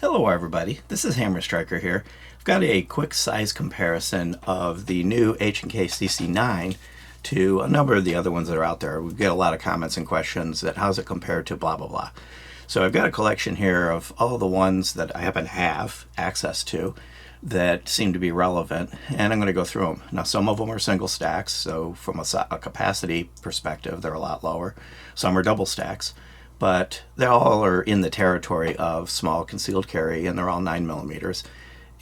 Hello everybody, this is Hammer Striker here. I've got a quick size comparison of the new H&K CC9 to a number of the other ones that are out there. We get a lot of comments and questions that how's it compared to blah blah blah. So I've got a collection here of all the ones that I happen to have access to that seem to be relevant, and I'm going to go through them. Now some of them are single stacks, so from a capacity perspective they're a lot lower. Some are double stacks, but they all are in the territory of small concealed carry, and they're all 9mm.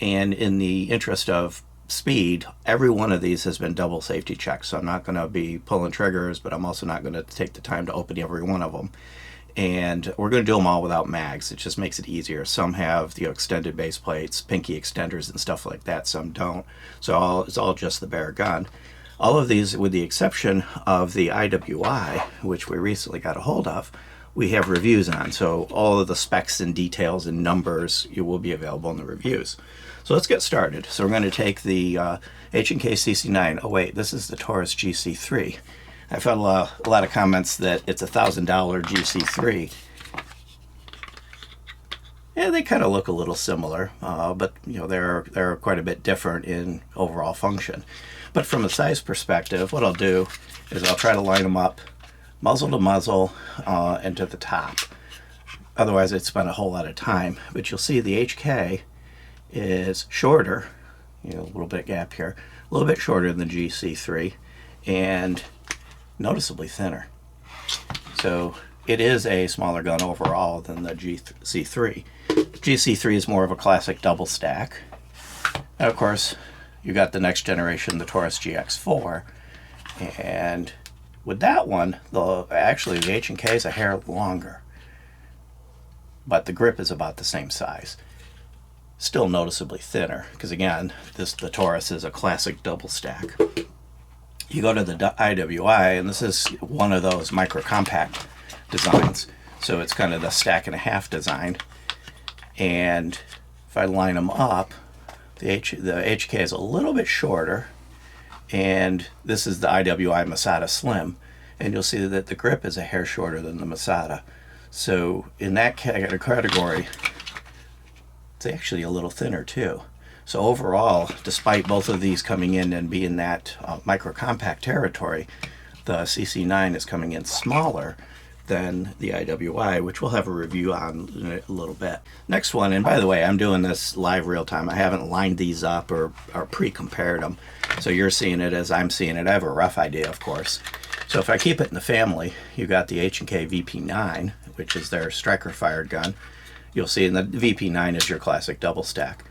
And in the interest of speed, every one of these has been double safety checked, so I'm not going to be pulling triggers, but I'm also not going to take the time to open every one of them. And we're going to do them all without mags. It just makes it easier. Some have the extended base plates, pinky extenders and stuff like that, some don't. So it's all just the bare gun. All of these, with the exception of the IWI, which we recently got a hold of, we have reviews on. So all of the specs and details and numbers will be available in the reviews. So let's get started. So we're going to take the H&K CC9. Oh wait, this is the Taurus GC3. I've had a lot of comments that it's a $1,000 GC3. Yeah, they kind of look a little similar, but you know they're quite a bit different in overall function. But from a size perspective, what I'll do is I'll try to line them up muzzle to muzzle and to the top. Otherwise I'd spend a whole lot of time. But you'll see the HK is shorter, you know, a little bit gap here, a little bit shorter than the GC3 and noticeably thinner. So it is a smaller gun overall than the GC3. GC3 is more of a classic double stack. And of course you got the next generation, the Taurus GX4, and with that one, actually the H&K is a hair longer, but the grip is about the same size. Still noticeably thinner, because again, the Taurus is a classic double stack. You go to the IWI, and this is one of those micro compact designs, so it's kind of the stack and a half design. And if I line them up, the HK is a little bit shorter, and this is the IWI Masada Slim, and you'll see that the grip is a hair shorter than the Masada. So in that category, it's actually a little thinner too. So overall, despite both of these coming in and being that micro compact territory, the CC9 is coming in smaller than the IWI, which we'll have a review on in a little bit. Next one, and by the way, I'm doing this live real time. I haven't lined these up or pre-compared them. So you're seeing it as I'm seeing it. I have a rough idea, of course. So if I keep it in the family, you got the H&K VP9, which is their striker fired gun. You'll see in the VP9 is your classic double stack.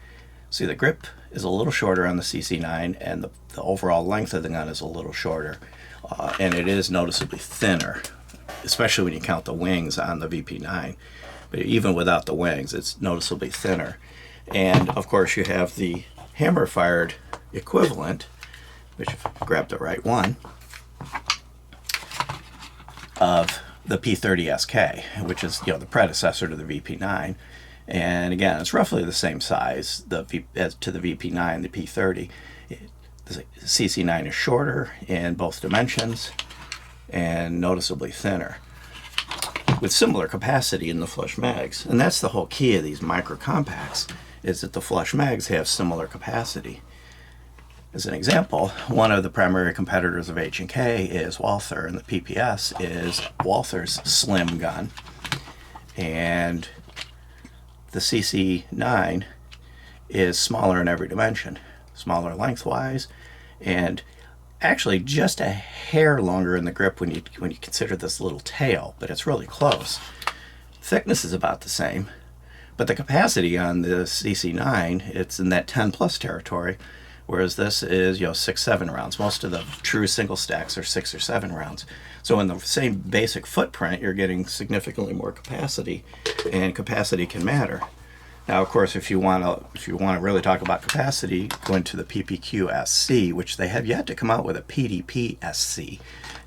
See, the grip is a little shorter on the CC9, and the overall length of the gun is a little shorter. And it is noticeably thinner, especially when you count the wings on the VP9. But even without the wings, it's noticeably thinner. And of course you have the hammer fired equivalent, which if I grab the right one, of the P30SK, which is, you know, the predecessor to the VP9. And again, it's roughly the same size as to the VP9, the P30. The CC9 is shorter in both dimensions and noticeably thinner, with similar capacity in the flush mags. And that's the whole key of these micro compacts, is that the flush mags have similar capacity. As an example, one of the primary competitors of H&K is Walther, and the PPS is Walther's slim gun. And the CC9 is smaller in every dimension, smaller lengthwise, and actually just a hair longer in the grip when you consider this little tail, but it's really close. Thickness is about the same, but the capacity on the CC9, it's in that 10 plus territory, whereas this is, you know, 6-7 rounds. Most of the true single stacks are 6 or 7 rounds. So in the same basic footprint, you're getting significantly more capacity, and capacity can matter. Now, of course, if you want to really talk about capacity, go into the PPQ SC, which they have yet to come out with a PDP SC,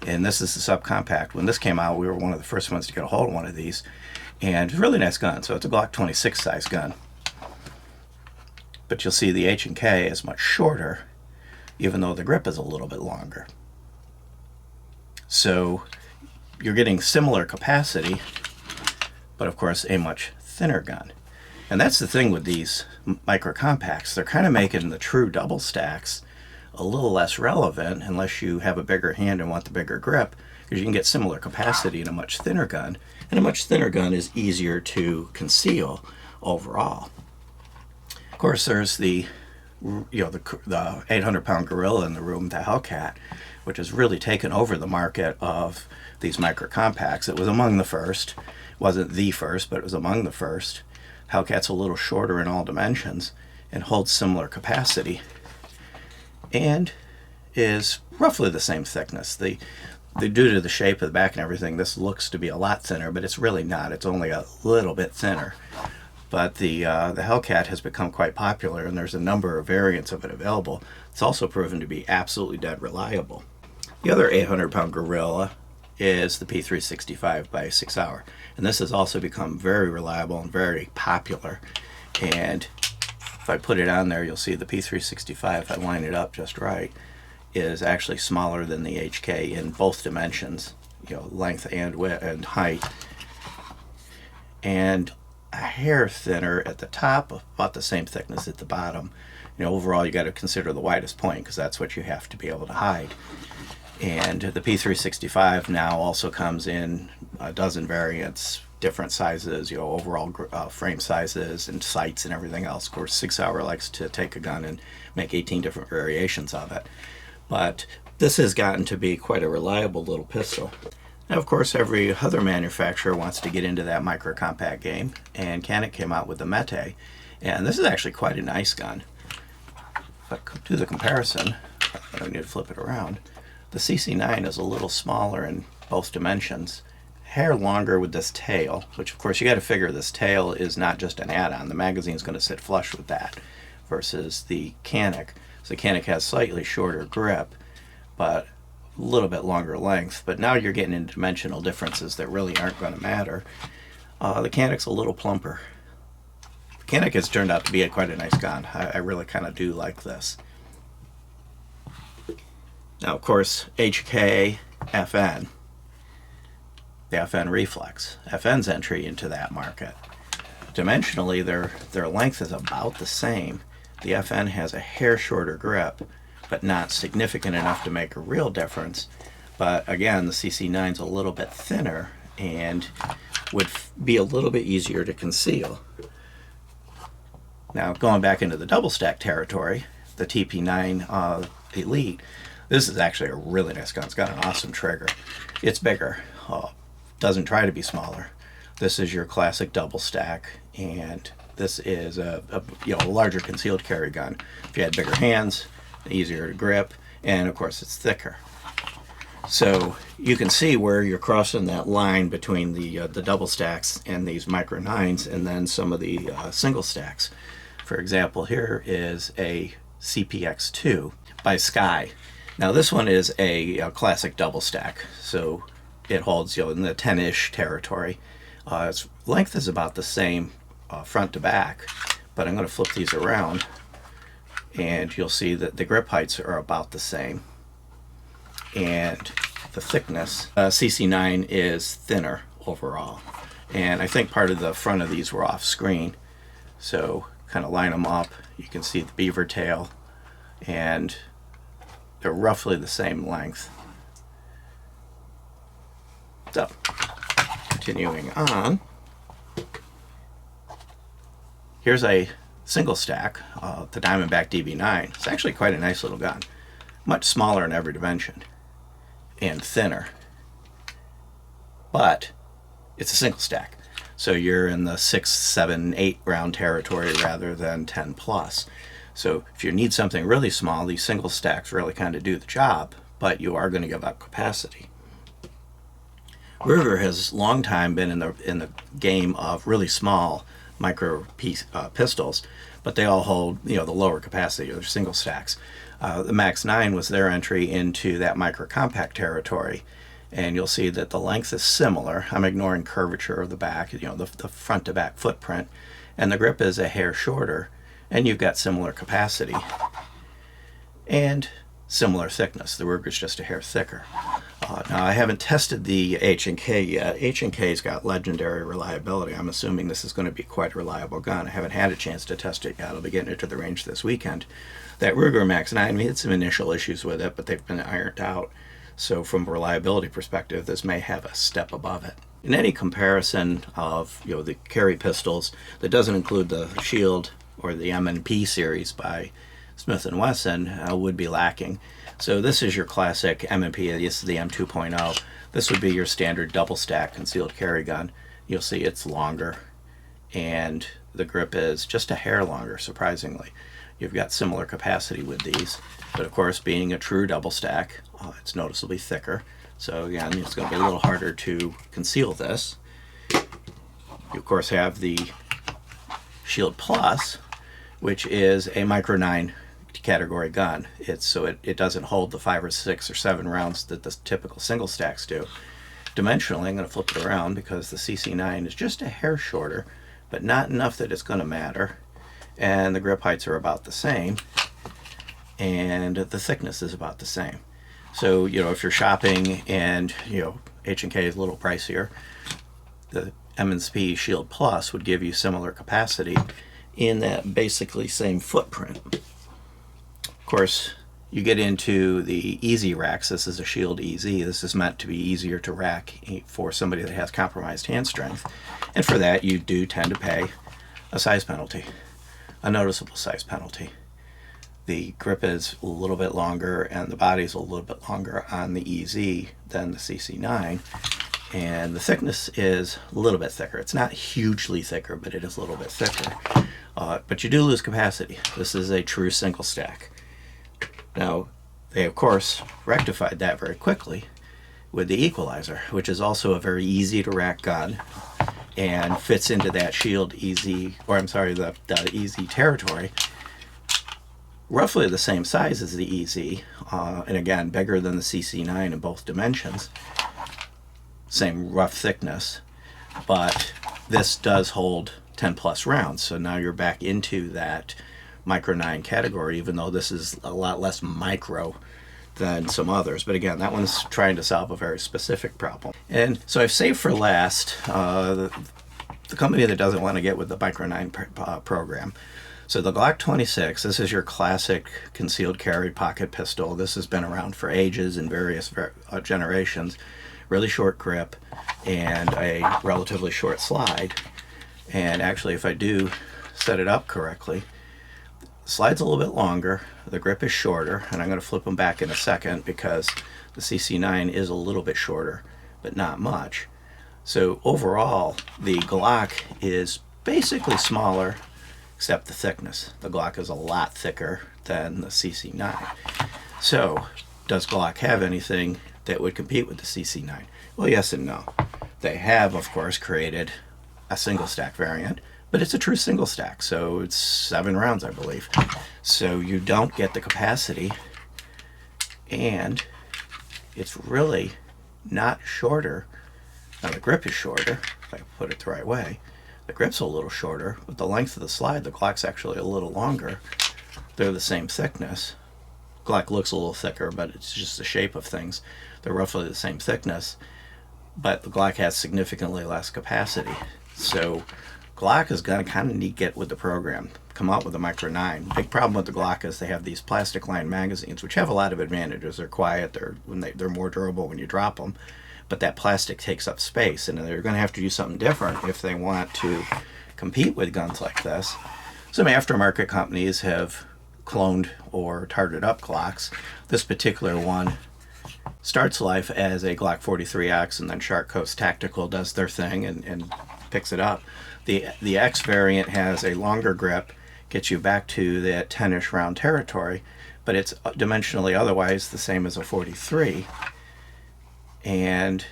and this is the subcompact. When this came out, we were one of the first ones to get a hold of one of these, and it's a really nice gun. So it's a Glock 26 size gun. But you'll see the H&K is much shorter, even though the grip is a little bit longer. So you're getting similar capacity, but of course a much thinner gun. And that's the thing with these micro compacts. They're kind of making the true double stacks a little less relevant unless you have a bigger hand and want the bigger grip, because you can get similar capacity in a much thinner gun, and a much thinner gun is easier to conceal overall. Of course, there's the 800-pound gorilla in the room, the Hellcat, which has really taken over the market of these micro compacts. It was among the first. It wasn't the first, but it was among the first. Hellcat's a little shorter in all dimensions and holds similar capacity and is roughly the same thickness. Due to the shape of the back and everything, this looks to be a lot thinner, but it's really not. It's only a little bit thinner. But the Hellcat has become quite popular, and there's a number of variants of it available. It's also proven to be absolutely dead reliable. The other 800-pound gorilla is the P365 by 6 Hour, and this has also become very reliable and very popular. And if I put it on there, you'll see the P365, if I line it up just right, is actually smaller than the HK in both dimensions, length and width and height, and a hair thinner at the top, about the same thickness at the bottom. Overall, you got to consider the widest point, because that's what you have to be able to hide. And the P365 now also comes in a dozen variants, different sizes, overall frame sizes and sights and everything else. Of course, 6 Hour likes to take a gun and make 18 different variations of it. But this has gotten to be quite a reliable little pistol. Now, of course, every other manufacturer wants to get into that micro compact game, and Canik came out with the Mete, and this is actually quite a nice gun. If I do the comparison, I don't need to flip it around. The CC9 is a little smaller in both dimensions, hair longer with this tail, which of course you got to figure this tail is not just an add-on. The magazine's going to sit flush with that, versus the Canik. So the Canik has slightly shorter grip, but a little bit longer length. But now you're getting into dimensional differences that really aren't going to matter. The Canik's a little plumper. The Canik has turned out to be quite a nice gun. I really kind of do like this. Now, of course, HK, FN, the FN Reflex, FN's entry into that market. Dimensionally, their length is about the same. The FN has a hair shorter grip, but not significant enough to make a real difference. But again, the CC9's a little bit thinner and would be a little bit easier to conceal. Now, going back into the double stack territory, the TP9 Elite, this is actually a really nice gun. It's got an awesome trigger. It's bigger. Doesn't try to be smaller. This is your classic double stack, and this is a larger concealed carry gun. If you had bigger hands, easier to grip, and of course it's thicker. So you can see where you're crossing that line between the double stacks and these micro 9s, and then some of the single stacks. For example, here is a CPX2 by Sky. Now this one is a classic double stack, so it holds in the 10-ish territory. Its length is about the same front to back, but I'm going to flip these around, and you'll see that the grip heights are about the same, and the thickness. CC9 is thinner overall, and I think part of the front of these were off screen, so kind of line them up. You can see the beaver tail, and they're roughly the same length. So, continuing on, here's a single stack, the Diamondback DB9. It's actually quite a nice little gun. Much smaller in every dimension and thinner. But it's a single stack. So you're in the 6, 7, 8 round territory rather than 10 plus. So if you need something really small, these single stacks really kind of do the job, but you are going to give up capacity. Ruger has long time been in the game of really small micro pistols, but they all hold the lower capacity. They're single stacks. The Max 9 was their entry into that micro compact territory, and you'll see that the length is similar. I'm ignoring curvature of the back, the front to back footprint, and the grip is a hair shorter, and you've got similar capacity and similar thickness. The Ruger's just a hair thicker. Now, I haven't tested the H&K yet. H&K's got legendary reliability. I'm assuming this is going to be quite a reliable gun. I haven't had a chance to test it yet. I'll be getting it to the range this weekend. That Ruger Max 9, we had some initial issues with it, but they've been ironed out. So from a reliability perspective, this may have a step above it. In any comparison of the carry pistols that doesn't include the Shield or the M&P series by Smith & Wesson would be lacking. So this is your classic M&P. This is the M2.0. This would be your standard double stack concealed carry gun. You'll see it's longer, and the grip is just a hair longer, surprisingly. You've got similar capacity with these, but of course, being a true double stack, it's noticeably thicker. So again, it's going to be a little harder to conceal this. You of course have the Shield Plus, which is a Micro 9 category gun. It doesn't hold the 5 or 6 or 7 rounds that the typical single stacks do. Dimensionally, I'm going to flip it around because the CC9 is just a hair shorter, but not enough that it's going to matter. And the grip heights are about the same, and the thickness is about the same. So if you're shopping and H&K is a little pricier, the M&P Shield Plus would give you similar capacity in that basically same footprint. Of course, you get into the easy racks. This is a Shield EZ. This is meant to be easier to rack for somebody that has compromised hand strength, and for that you do tend to pay a size penalty, a noticeable size penalty. The grip is a little bit longer and the body's a little bit longer on the EZ than the CC9, and the thickness is a little bit thicker. It's not hugely thicker, but it is a little bit thicker. But you do lose capacity. This is a true single stack. Now, they of course rectified that very quickly with the Equalizer, which is also a very easy to rack gun and fits into that Shield EZ, or I'm sorry, the EZ territory. Roughly the same size as the EZ, and again, bigger than the CC9 in both dimensions. Same rough thickness, but this does hold 10 plus rounds, so now you're back into that Micro 9 category, even though this is a lot less micro than some others. But again, that one's trying to solve a very specific problem. And so I've saved for last the company that doesn't want to get with the Micro 9 program. So the Glock 26, this is your classic concealed carry pocket pistol. This has been around for ages in various generations. Really short grip and a relatively short slide. And actually, if I do set it up correctly, the slide's a little bit longer, the grip is shorter, and I'm going to flip them back in a second because the CC9 is a little bit shorter, but not much. So overall, the Glock is basically smaller, except the thickness. The Glock is a lot thicker than the CC9. So, does Glock have anything that would compete with the CC9? Well, yes and no. They have, of course, created a single stack variant, but it's a true single stack, so it's 7 rounds, I believe. So you don't get the capacity, and it's really not shorter. Now the grip is shorter, if I put it the right way. The grip's a little shorter, but the length of the slide, the Glock's actually a little longer. They're the same thickness. Glock looks a little thicker, but it's just the shape of things. They're roughly the same thickness, but the Glock has significantly less capacity. So Glock is going to kind of need to get with the program, come out with a Micro 9. Big problem with the Glock is they have these plastic lined magazines, which have a lot of advantages. They're quiet, they're more durable when you drop them, but that plastic takes up space, and they're going to have to do something different if they want to compete with guns like this. Some aftermarket companies have cloned or targeted up Glocks. This particular one starts life as a Glock 43X, and then Shark Coast Tactical does their thing and picks it up. The X variant has a longer grip, gets you back to that 10-ish round territory, but it's dimensionally otherwise the same as a 43. And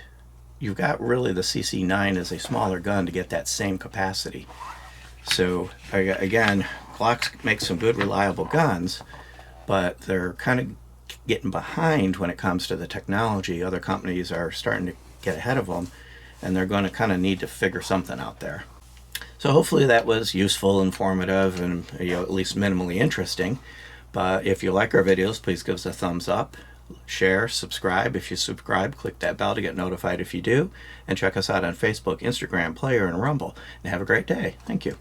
you've got really the CC9 as a smaller gun to get that same capacity. So again, Glock makes some good reliable guns, but they're kind of getting behind when it comes to the technology. Other companies are starting to get ahead of them, and they're going to kind of need to figure something out there. So hopefully that was useful, informative, and at least minimally interesting. But if you like our videos, please give us a thumbs up. share, subscribe. If you subscribe, click that bell to get notified if you do. And check us out on Facebook, Instagram, Player, and Rumble. And have a great day. Thank you.